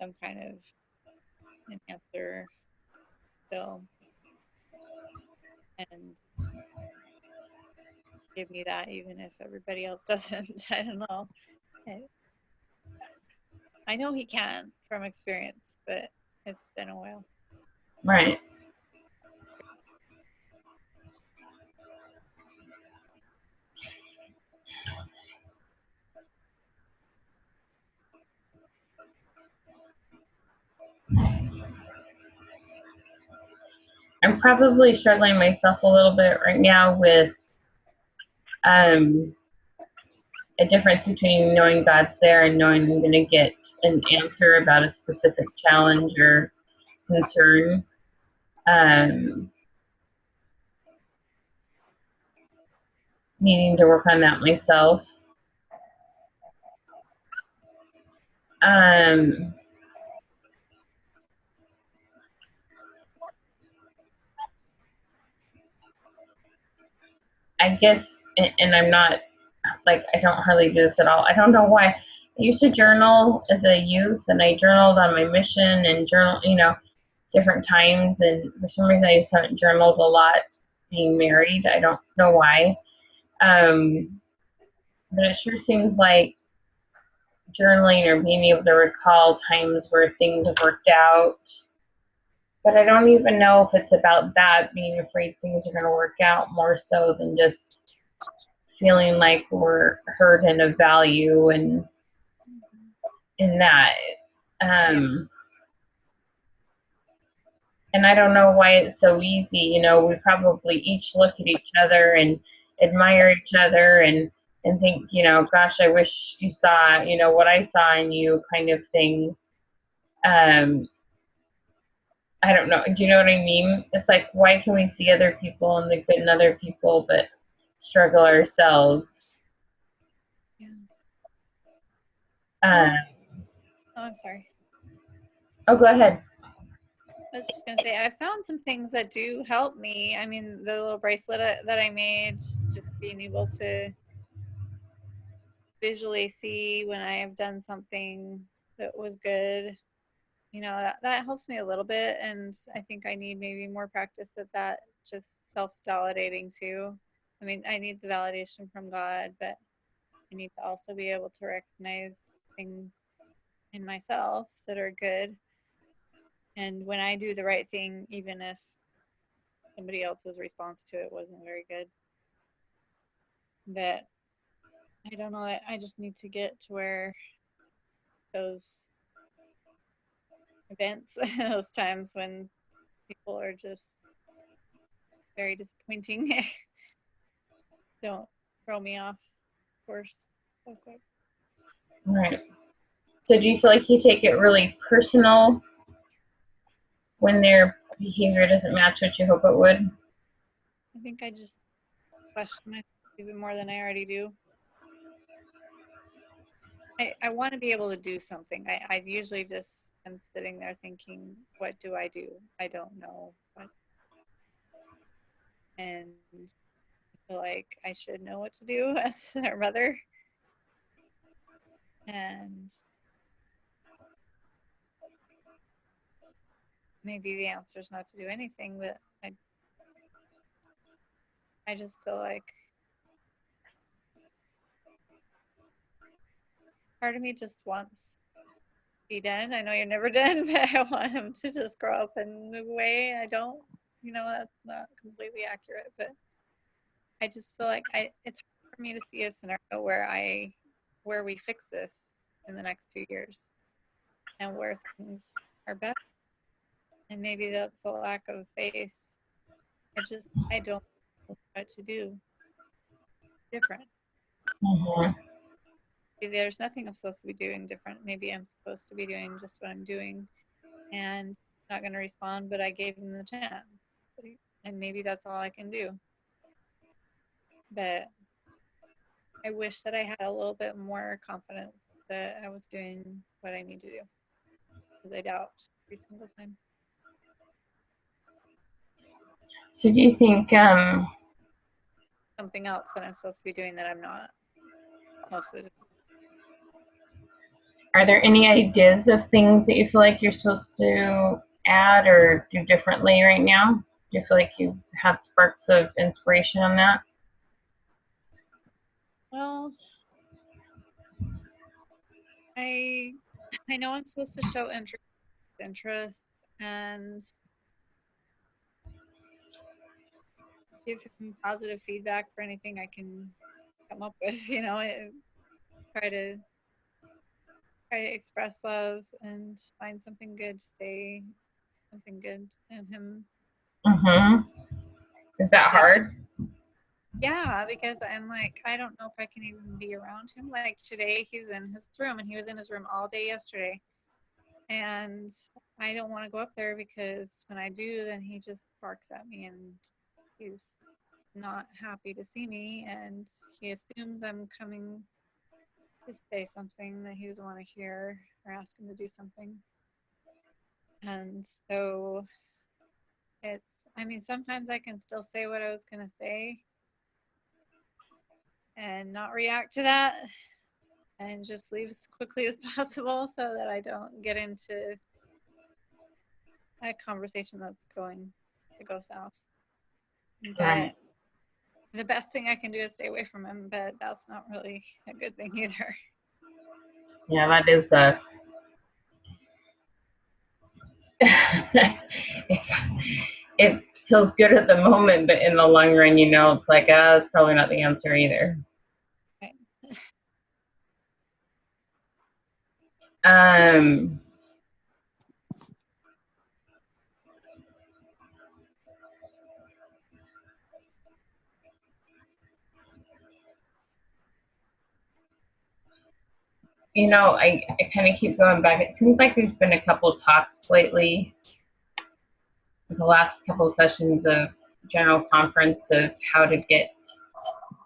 some kind of an answer still, and give me that even if everybody else doesn't. I don't know. I know he can from experience, but it's been a while. Right. I'm probably struggling myself a little bit right now with um, a difference between knowing God's there and knowing I'm going to get an answer about a specific challenge or concern. Um, Needing to work on that myself. Um, I guess, and I'm not like, I don't hardly do this at all. I don't know why. I used to journal as a youth, and I journaled on my mission and journal, different times. And for some reason, I just haven't journaled a lot being married. I don't know why. But it sure seems like journaling or being able to recall times where things have worked out. But I don't even know if it's about that, being afraid things are going to work out more so than just feeling like we're heard and of value and in that. Yeah. And I don't know why it's so easy. We probably each look at each other and admire each other and think, gosh, I wish you saw, what I saw in you, kind of thing. Um, I don't know. Do you know what I mean? It's like, why can we see other people and the good in other people, but struggle ourselves? Yeah. Uh, Well, oh, I'm sorry. oh, go ahead. I was just gonna say I found some things that do help me. I mean, the little bracelet that I made, just being able to visually see when I have done something that was good. That helps me a little bit, and I think I need maybe more practice at that, just self-validating too. I mean, I need the validation from God, but I need to also be able to recognize things in myself that are good. And when I do the right thing, even if somebody else's response to it wasn't very good, that I don't know, I just need to get to where those events, those times when people are just very disappointing, don't throw me off course so quick. Right. So do you feel like you take it really personal when their behavior doesn't match what you hope it would? I think I just question myself even more than I already do. I want to be able to do something. I usually just am sitting there thinking, what do I do? I don't know what. And I feel like I should know what to do as their mother. And maybe the answer is not to do anything, but I just feel like part of me just wants to be done. I know you're never done, but I want him to just grow up and move away. I don't, that's not completely accurate, but I just feel like it's hard for me to see a scenario where we fix this in the next 2 years and where things are better. And maybe that's a lack of faith. I don't know what to do different. Mm-hmm. There's nothing I'm supposed to be doing different. Maybe I'm supposed to be doing just what I'm doing and not going to respond, but I gave him the chance. And maybe that's all I can do. But I wish that I had a little bit more confidence that I was doing what I need to do, because I doubt every single time. So do you think Something else that I'm supposed to be doing that I'm not most of the time. Are there any ideas of things that you feel like you're supposed to add or do differently right now? Do you feel like you've had sparks of inspiration on that? Well, I I know I'm supposed to show interest and give him positive feedback for anything I can come up with, try to try to express love and find something good to say, something good in him. Mm-hmm. Is that Like, hard? yeah, because I'm like, I don't know if I can even be around him. Like today, he's in his room and he was in his room all day yesterday. And I don't want to go up there because when I do, then he just barks at me and he's not happy to see me. And he assumes I'm coming to say something that he doesn't want to hear or ask him to do something. And so I mean, sometimes I can still say what I was going to say and not react to that and just leave as quickly as possible so that I don't get into a conversation that's going to go south. But Right. the best thing I can do is stay away from him, but that's not really a good thing either. Yeah, that is it's it feels good at the moment, but in the long run, it's like, it's probably not the answer either. Right. Um, I kind of keep going back. It seems like there's been a couple talks lately, the last couple of sessions of general conference of how to get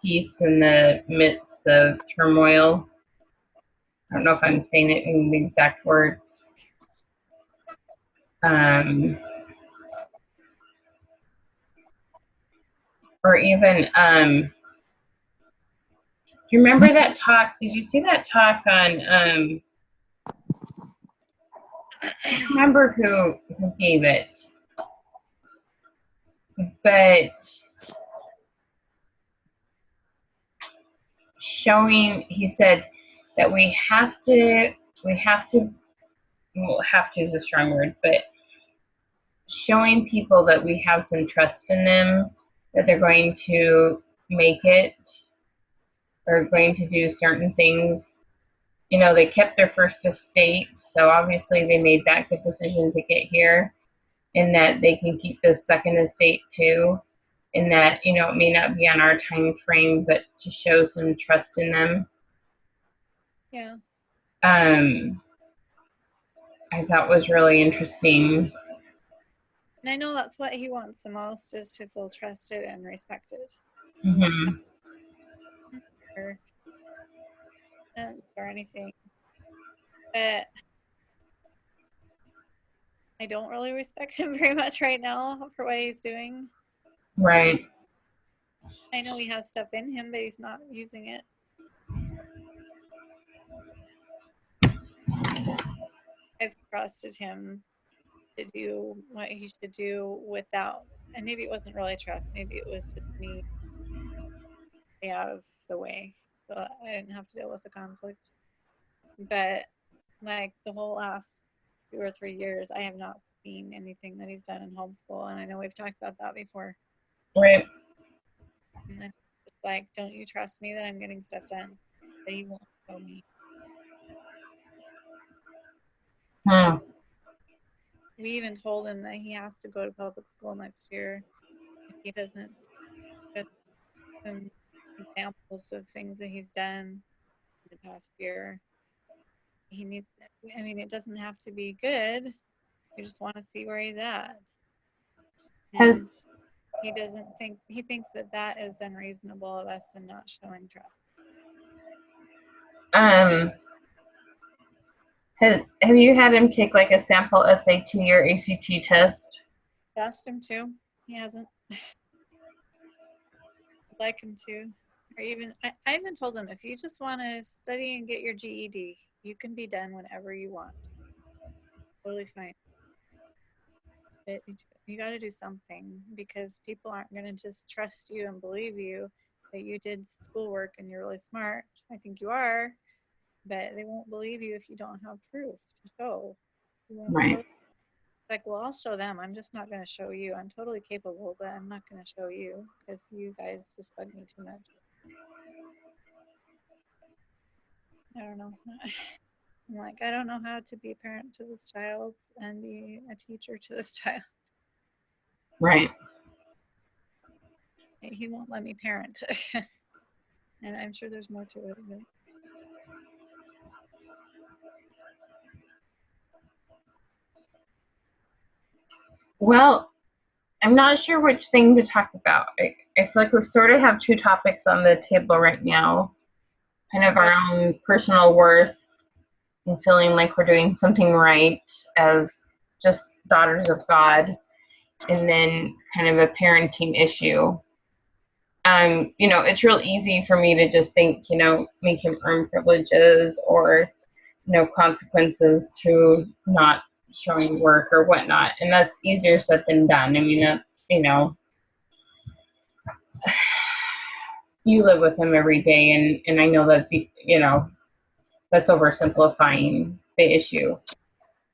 peace in the midst of turmoil. I don't know if I'm saying it in the exact words. Um, or even, do you remember that talk? Did you see that talk on, I can't remember who gave it, but he said that well, have to is a strong word, but showing people that we have some trust in them, that they're going to make it or going to do certain things. They kept their first estate, so obviously they made that good decision to get here, and that they can keep the second estate too, and that, it may not be on our time frame, but to show some trust in them. Yeah. Um, I thought was really interesting. And I know that's what he wants the most is to feel trusted and respected. Mm-hmm. Or, or anything. But I don't really respect him very much right now for what he's doing. Right. I know he has stuff in him, but he's not using it. I've trusted him to do what he should do without, and maybe it wasn't really trust, maybe it was just me out of the way. So I didn't have to deal with the conflict. But like the whole last 2 or 3 years, I have not seen anything that he's done in homeschool. And I know we've talked about that before. Right. And then just like, don't you trust me that I'm getting stuff done? But he won't show me. Hmm. We even told him that he has to go to public school next year if he doesn't get some examples of things that he's done in the past year. He needs, I mean, it doesn't have to be good. We just want to see where he's at. And Has he thinks that that is unreasonable of us and not showing trust. um have you had him take like a sample SAT or ACT test? Asked him to. He hasn't. I'd like him to. Or even, I even told him if you just want to study and get your GED, You can be done whenever you want. Totally fine. But you got to do something, because people aren't going to just trust you and believe you that you did schoolwork and you're really smart. I think you are, but they won't believe you if you don't have proof to show. You won't Right. like, well, I'll show them. I'm just not going to show you. I'm totally capable, but I'm not going to show you because you guys just bug me too much. I don't know. I'm like, I don't know how to be a parent to this child and be a teacher to this child. Right. He won't let me parent. And I'm sure there's more to it. But Well, I'm not sure which thing to talk about. I feel like we sort of have two topics on the table right now, kind of our own personal worth and feeling like we're doing something right as just daughters of God, and then kind of a parenting issue. It's real easy for me to just think, make him earn privileges or, consequences to not showing work or whatnot. And that's easier said than done. I mean, that's, you live with him every day, and I know that's oversimplifying the issue.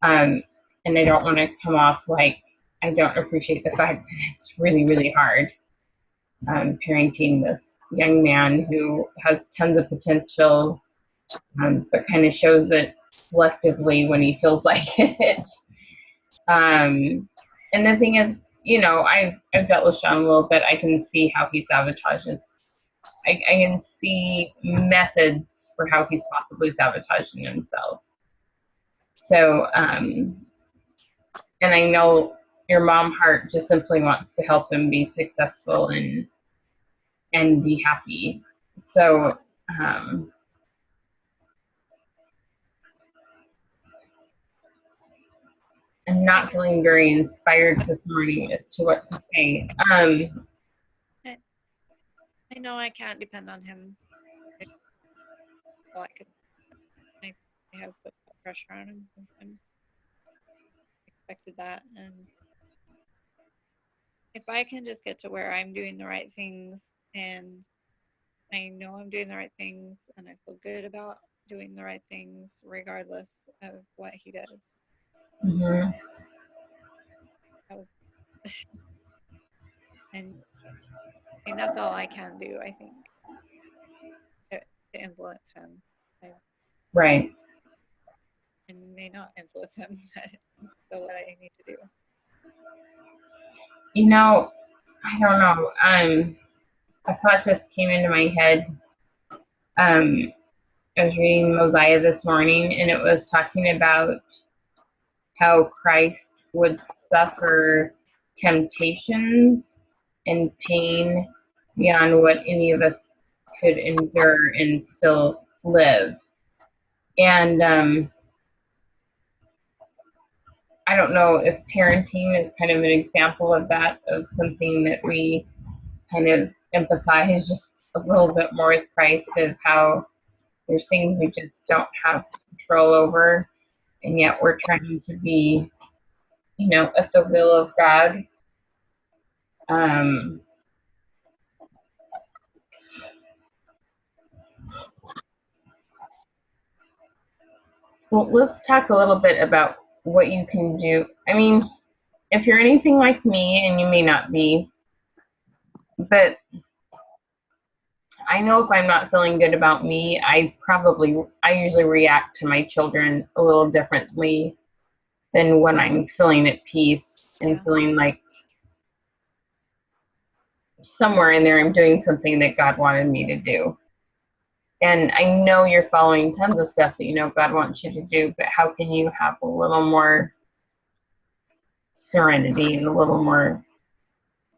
And I don't want to come off like I don't appreciate the fact that it's really, really hard parenting this young man who has tons of potential, but kind of shows it selectively when he feels like it. And the thing is, I've dealt with Sean a little bit. I can see how he sabotages. I can see methods for how he's possibly sabotaging himself. So, and I know your mom heart just simply wants to help him be successful and be happy. So, I'm not feeling very inspired this morning as to what to say. I know I can't depend on him. Well, I have put pressure on him sometimes. I expected that. And if I can just get to where I'm doing the right things, and I know I'm doing the right things, and I feel good about doing the right things regardless of what he does. Mm-hmm. And that's all I can do, I think, to influence him. Right. And may not influence him, but still what I need to do. I don't know. A thought just came into my head. I was reading Mosiah this morning, and it was talking about how Christ would suffer temptations and pain beyond what any of us could endure and still live. And I don't know if parenting is kind of an example of that, of something that we kind of empathize just a little bit more with Christ, of how there's things we just don't have control over, and yet we're trying to be, at the will of God. Well, let's talk a little bit about what you can do. I mean, if you're anything like me, and you may not be, but I know if I'm not feeling good about me, I usually react to my children a little differently than when I'm feeling at peace and feeling like somewhere in there I'm doing something that God wanted me to do. And I know you're following tons of stuff that God wants you to do, but how can you have a little more serenity and a little more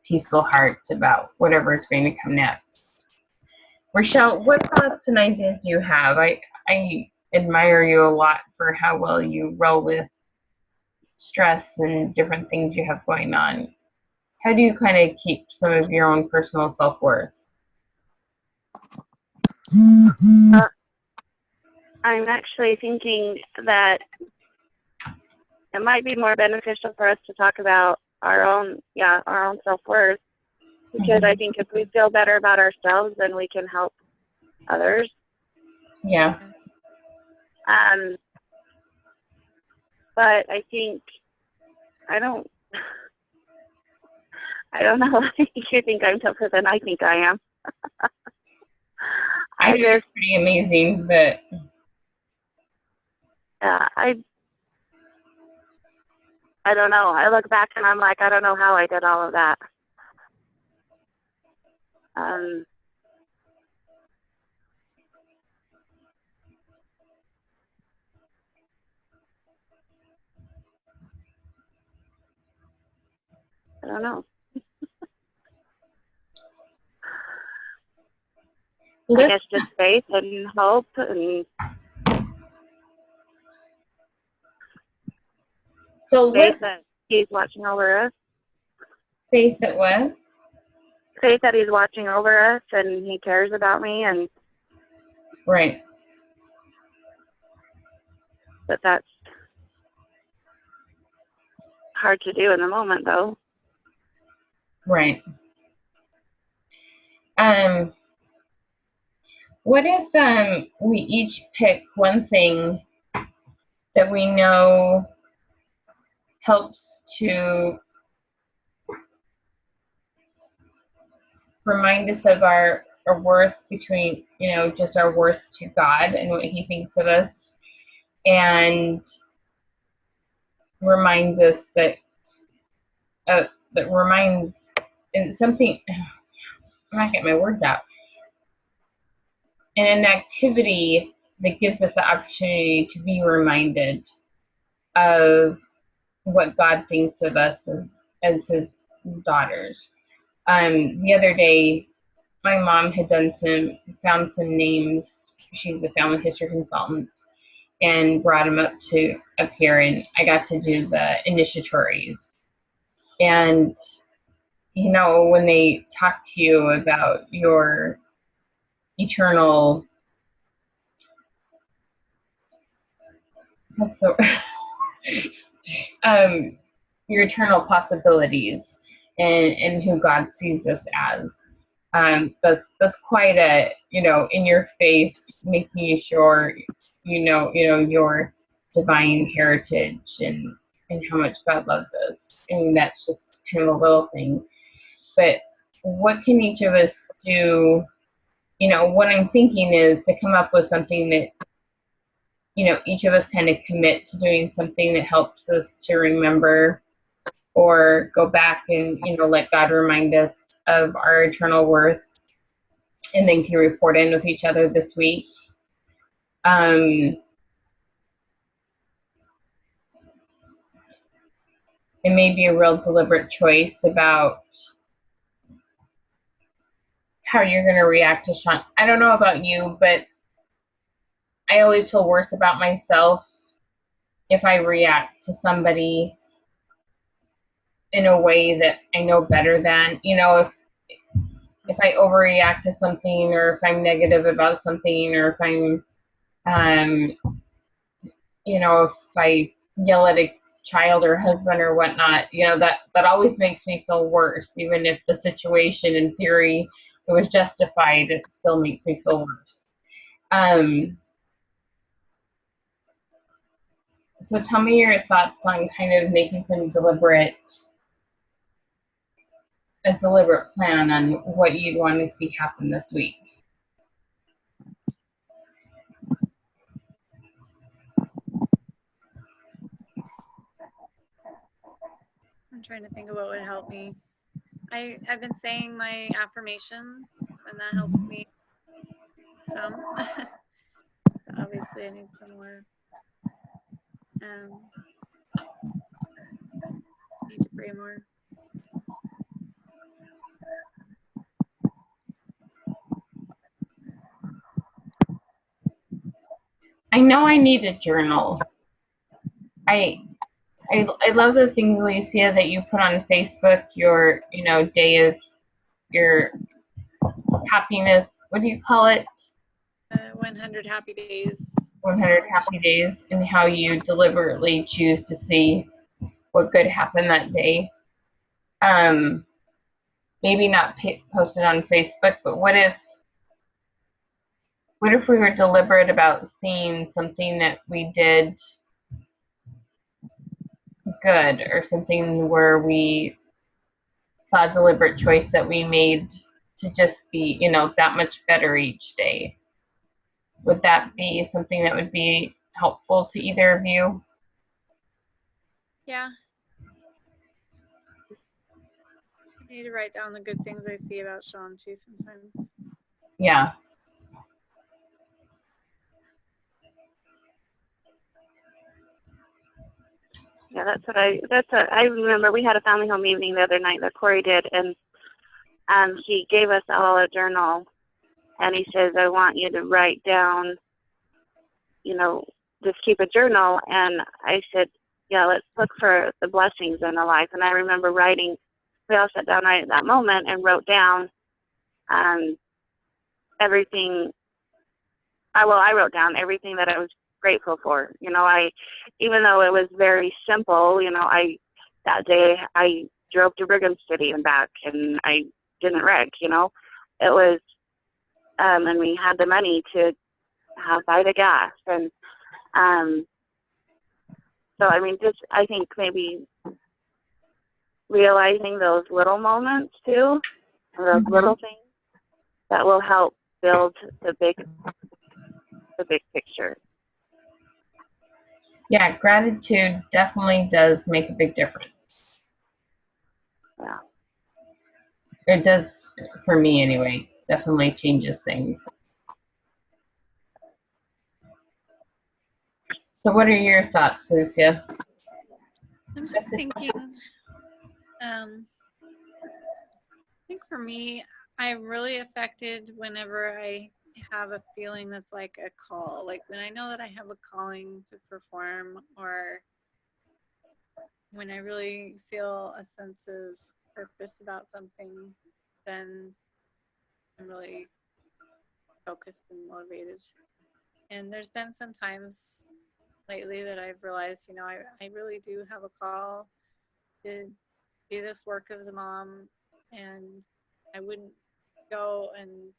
peaceful heart about whatever is going to come next? Rochelle, what thoughts and ideas do you have? I admire you a lot for how well you roll with stress and different things you have going on. How do you kind of keep some of your own personal self-worth? I'm actually thinking that it might be more beneficial for us to talk about our own self-worth, because I think if we feel better about ourselves, then we can help others. Yeah. But I think I don't know. You think I'm tougher than I think I am. I think it's pretty amazing, but I don't know. I look back and I'm like, I don't know how I did all of that. I don't know. I guess just faith and hope and faith that he's watching over us. Faith that what? Faith that he's watching over us and he cares about me, and right. But that's hard to do in the moment, though. Right. What if we each pick one thing that we know helps to remind us of our worth between, just our worth to God and what he thinks of us, and reminds us that reminds, and something, I'm not getting my words out, and an activity that gives us the opportunity to be reminded of what God thinks of us as his daughters. The other day, my mom had found some names. She's a family history consultant, and brought them up here, and I got to do the initiatories. And when they talk to you about your eternal, your eternal possibilities and who God sees us as. That's quite a, in your face, making sure your divine heritage and how much God loves us. I mean, that's just kind of a little thing. But what can each of us do? What I'm thinking is to come up with something that, each of us kind of commit to doing something that helps us to remember or go back and, let God remind us of our eternal worth, and then can report in with each other this week. It may be a real deliberate choice about how you're going to react to Sean. I don't know about you, but I always feel worse about myself if I react to somebody in a way that I know better than, if I overreact to something, or if I'm negative about something, or if I'm, if I yell at a child or husband or whatnot, that always makes me feel worse. Even if the situation in theory it was justified, it still makes me feel worse. So tell me your thoughts on kind of making some deliberate plan on what you'd want to see happen this week. I'm trying to think of what would help me. I've been saying my affirmation, and that helps me some. Obviously, I need some more. Need to pray more. I know I need a journal. I love the things, Alicia, that you put on Facebook, your, day of your happiness. What do you call it? 100 happy days. 100 happy days, and how you deliberately choose to see what could happen that day. Maybe not post it on Facebook, but what if we were deliberate about seeing something that we did good, or something where we saw a deliberate choice that we made to just be, that much better each day? Would that be something that would be helpful to either of you? Yeah. I need to write down the good things I see about Sean too sometimes. Yeah. Yeah, that's what I remember. We had a family home evening the other night that Corey did, and he gave us all a journal, and he says, I want you to write down, just keep a journal. And I said, yeah, let's look for the blessings in the life. And I remember writing, we all sat down right at that moment and wrote down everything. I wrote down everything that I was grateful for. Even though it was very simple, that day I drove to Brigham City and back, and I didn't wreck. It was, and we had the money to buy the gas, and so I think maybe realizing those little moments too, those little things that will help build the big picture. Yeah, gratitude definitely does make a big difference. Yeah. It does for me anyway. Definitely changes things. So what are your thoughts, Lucia? I'm just thinking, I think for me, I'm really affected whenever I have a feeling that's like a call. Like when I know that I have a calling to perform, or when I really feel a sense of purpose about something, then I'm really focused and motivated. And there's been some times lately that I've realized, I really do have a call to do this work as a mom, and I wouldn't go and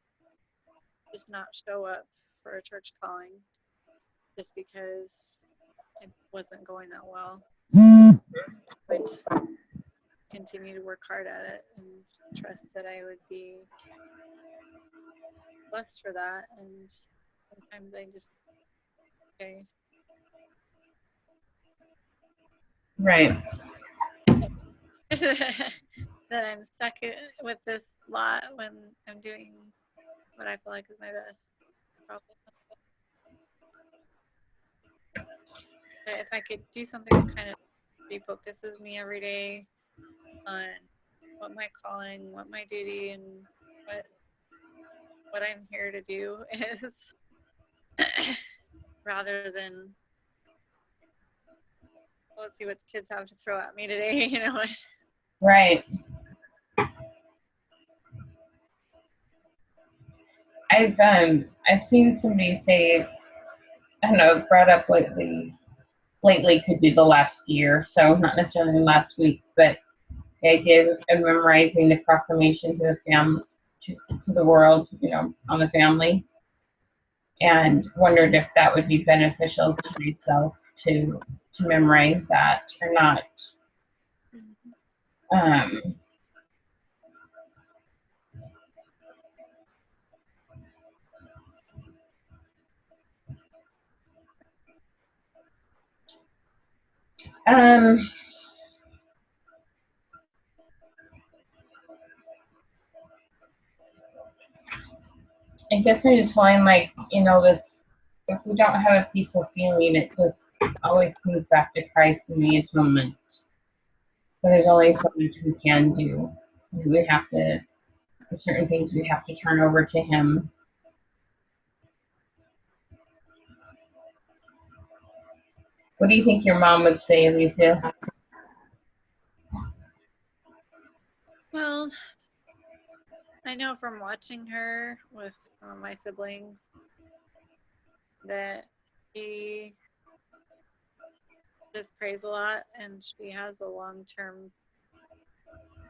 just not show up for a church calling just because it wasn't going that well. I'd continue to work hard at it and trust that I would be blessed for that. And sometimes I just, okay. Right. That I'm stuck with this lot when I'm doing what I feel like is my best. Probably. But if I could do something that kind of refocuses me every day on what my calling, what my duty, and what I'm here to do is, rather than, let's see what the kids have to throw at me today, Right. I've seen somebody say, I don't know, brought up lately could be the last year, so not necessarily last week, but the idea of memorizing the proclamation to the family, to the world, on the family, and wondered if that would be beneficial to myself to memorize that or not. I guess I just find this, if we don't have a peaceful feeling, it just always comes back to Christ and the atonement. So there's only so much we can do. We have to, there's certain things we have to turn over to Him. What do you think your mom would say, Alicia? Well, I know from watching her with some of my siblings that she just prays a lot, and she has a long-term,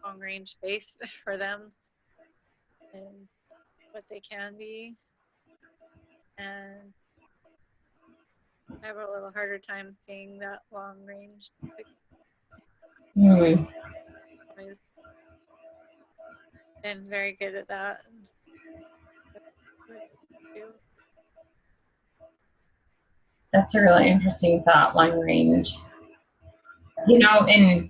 long-range faith for them and what they can be. And I have a little harder time seeing that long range. Hmm. Always been very good at that. That's a really interesting thought, long range. You know, and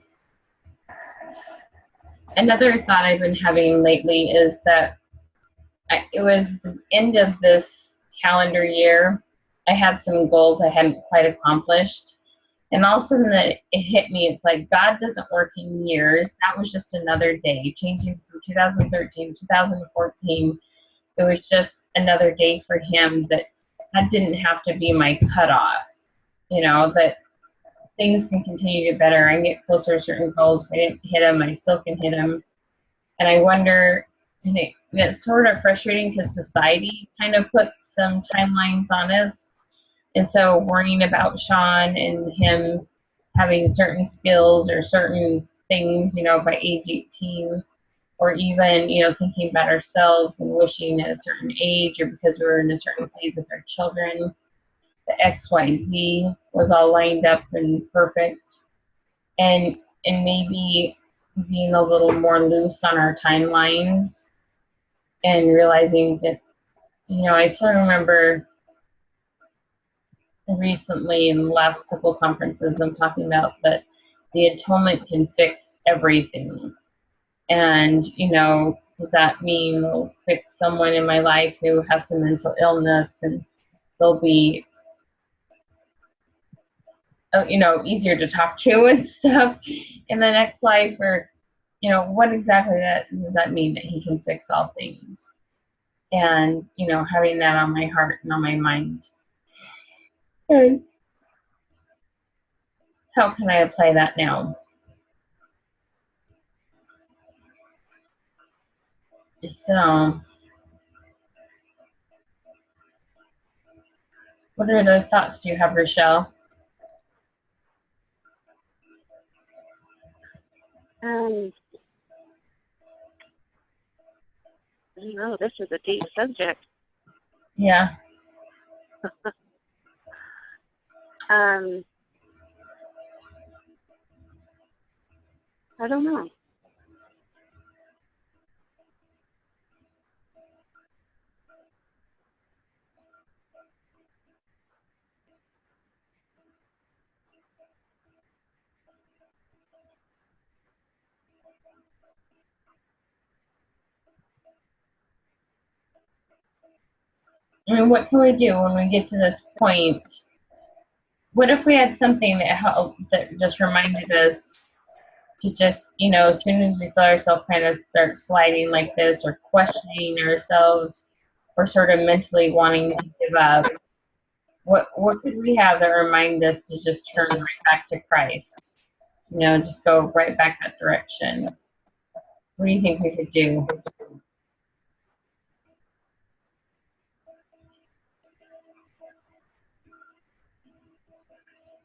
another thought I've been having lately is that it was the end of this calendar year. I had some goals I hadn't quite accomplished. And all of a sudden it hit me. It's like God doesn't work in years. That was just another day. Changing from 2013 to 2014, it was just another day for him that didn't have to be my cutoff. You know, that things can continue to get better. I can get closer to certain goals. If I didn't hit them, I still can hit them. And I wonder, and it's sort of frustrating because society kind of puts some timelines on us. And so worrying about Sean and him having certain skills or certain things, you know, by age 18, or even, you know, thinking about ourselves and wishing at a certain age or because we were in a certain phase with our children, the XYZ was all lined up and perfect. And maybe being a little more loose on our timelines and realizing that, you know, I still remember recently in the last couple of conferences I'm talking about that the atonement can fix everything. And, you know, does that mean it'll fix someone in my life who has some mental illness and they'll be, you know, easier to talk to and stuff in the next life? Or, you know, what exactly does that mean that he can fix all things? And, you know, having that on my heart and on my mind. And how can I apply that now? So, what other thoughts do you have, Rochelle? I don't know, this is a deep subject. Yeah. I don't know. I mean, what can we do when we get to this point? What if we had something that helped, that just reminded us to just, you know, as soon as we feel ourselves kind of start sliding like this or questioning ourselves or sort of mentally wanting to give up, what could we have that remind us to just turn right back to Christ? You know, just go right back that direction. What do you think we could do?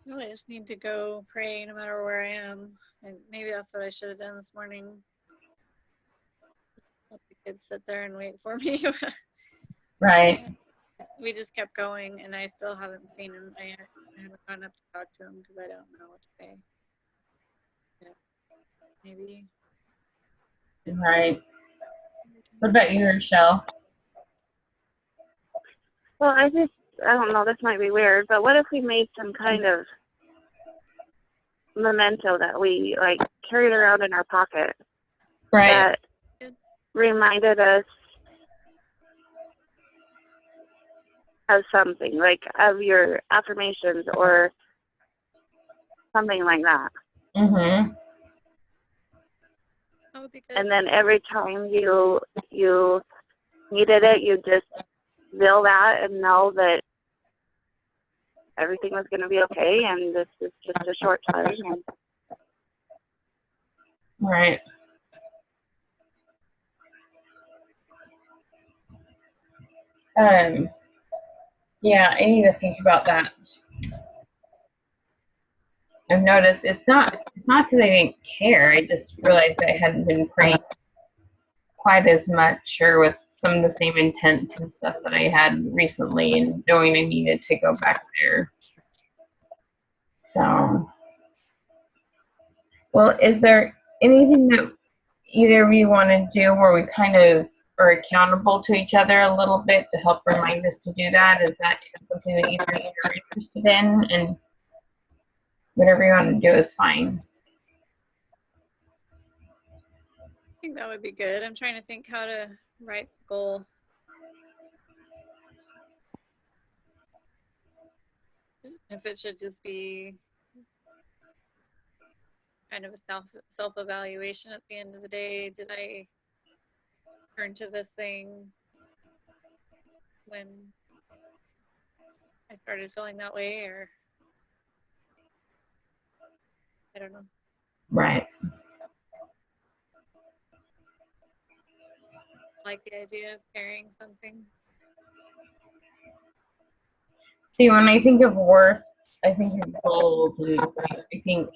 Well, I just need to go pray no matter where I am. And maybe that's what I should have done this morning. Let the kids sit there and wait for me. Right. We just kept going, and I still haven't seen him. I haven't gone up to talk to him because I don't know what to say. Yeah. Maybe. Right. What about you, Rochelle? Well, I don't know, this might be weird, but what if we made some kind of memento that we, like, carried around in our pocket? Right. That reminded us of something, like of your affirmations or something like that. Mm-hmm. That would be good. And then every time you needed it, you just feel that and know that everything was going to be okay, and this is just a short time. And Right. Yeah, I need to think about that. I've noticed it's not because I didn't care. I just realized I hadn't been praying quite as much or with some of the same intent and stuff that I had recently, and knowing I needed to go back there. So, well, is there anything that either of you want to do where we kind of are accountable to each other a little bit to help remind us to do that? Is that something that either of you are interested in? And whatever you want to do is fine. I think that would be good. I'm trying to think how to write the goal. If it should just be kind of a self-evaluation at the end of the day. Did I turn to this thing when I started feeling that way, or I don't know. Right. I like the idea of carrying something. See, when I think of worth, I think of gold. And I think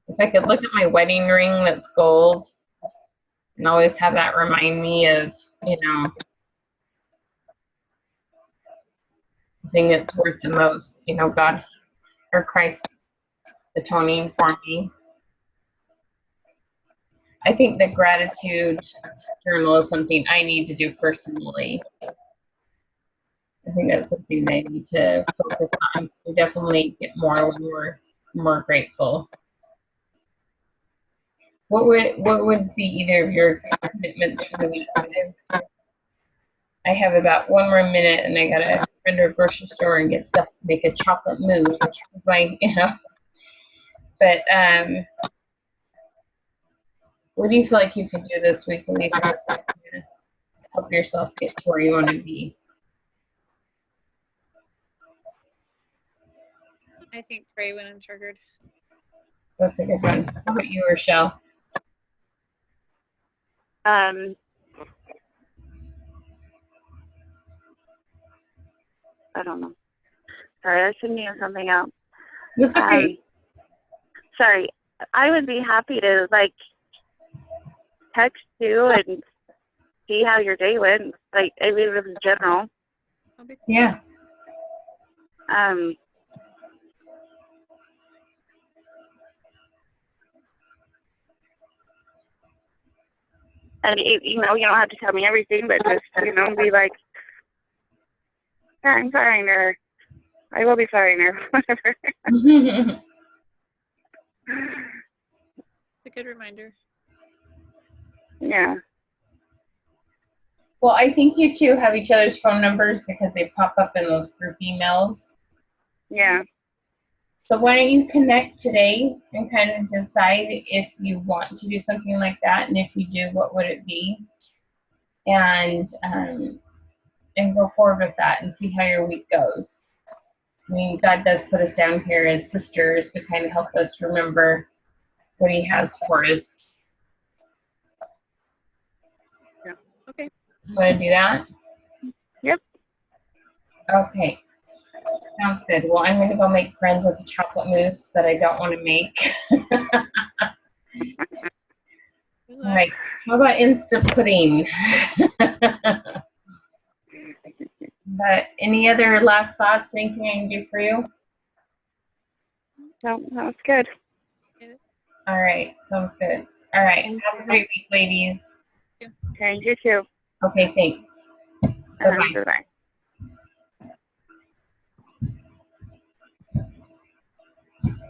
if I could look at my wedding ring that's gold and always have that remind me of, you know, the thing that's worth the most, you know, God or Christ atoning for me. I think the gratitude journal is something I need to do personally. I think that's something that I need to focus on. We definitely get more when we're more grateful. What would be either of your commitments for the week? I have about one more minute, and I gotta run to a grocery store and get stuff to make a chocolate mousse. Like, you know. But what do you feel like you can do this week, Lisa, to help yourself get to where you want to be? I think pray when I'm triggered. That's a good one. How about you, Rochelle? I don't know. Sorry, I was thinking of something else. That's okay. Sorry, I would be happy to text you and see how your day went. Like, I mean, it was general. That'll be cool. Yeah. And you know, you don't have to tell me everything, but just, you know, be like, yeah, I'm fine, or I will be fine, or whatever. It's a good reminder. Yeah. Well, I think you two have each other's phone numbers because they pop up in those group emails. Yeah. So why don't you connect today and kind of decide if you want to do something like that, and if you do, what would it be? And go forward with that and see how your week goes. I mean, God does put us down here as sisters to kind of help us remember what He has for us. Yeah. Okay. Want to do that? Yep. Okay. Sounds good. Well, I'm going to go make friends with the chocolate mousse that I don't want to make. All right. How about instant pudding? But any other last thoughts? Anything I can do for you? No, that's good. All right. Sounds good. All right. Have a great week, ladies. Okay, you too. Okay, thanks. Bye-bye. Bye-bye.